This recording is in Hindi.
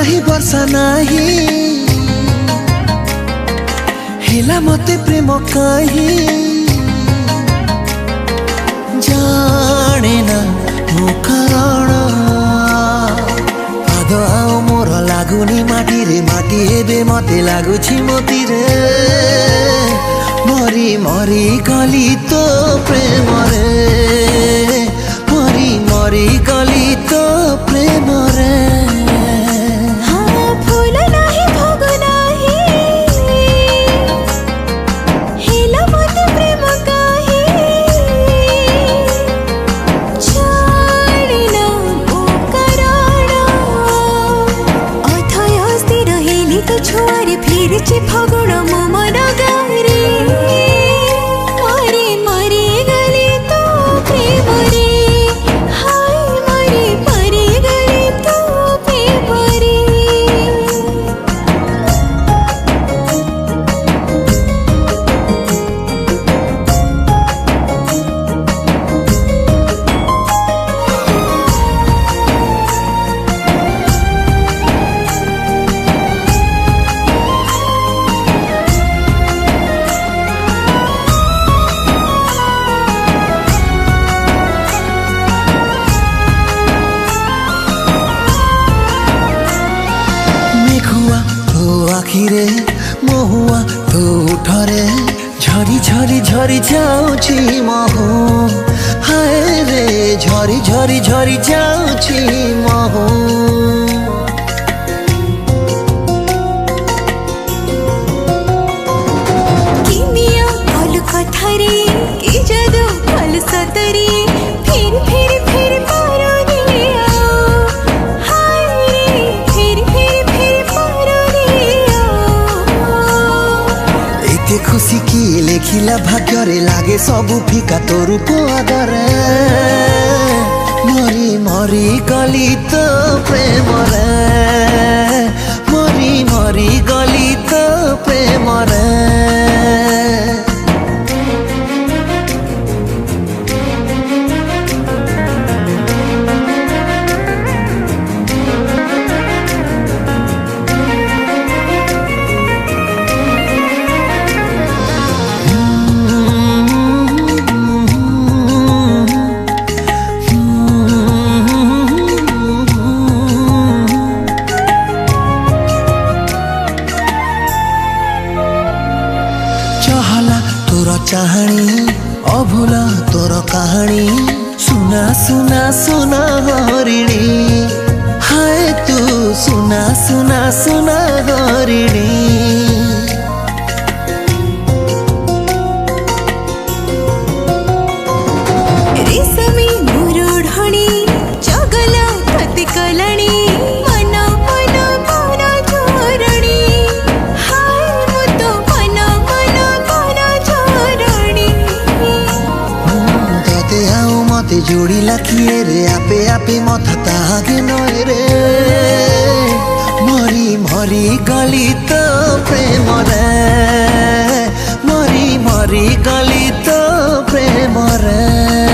नाही वर्षा नाही हेला मते प्रेम कहीं जाने ना मो कारण पाद आओ मोर लागुनी माटी रे माटी हेबे मते लागुछि मोती रे मरी मरी गली तो प्रेम रे मरी मरी गली तो प्रेम रे फगुण मो मन गारे मरी मरी गली तो प्रेम रे हाय मरी मरी गली तो प्रेम रे आखिरे महुआ तो उठरे झरी झरी झरी जाऊची महु हाय रे झरी झरी झरी जाऊची महु किमिया भल कथारे कि जादू भल सतरी फिर फिर फिर पारो दिया हाय रे फिर फिर फिर पारो खुशी किए लेखिला भाग्य रे लागे सबु फिका तो रूप आदरे मरी मरी गली तो प्रेम रे मरी मरी गली तो प्रेम रे चाहनी अभूला तोर कहानी सुना सुना सुना हरिणी हाय तू सुना सुना सुना हरिणी रेशमी मुरुढणी जगला कति कलणी मन मन मन चोरणी हाय मुतो मन मन मन चोरणी तते आउ मते जोड़िला किए रे आपे आपे मथा तागे नय रे मरी मरी गली तो प्रेम रे मरी मरी गली तो प्रेम रे।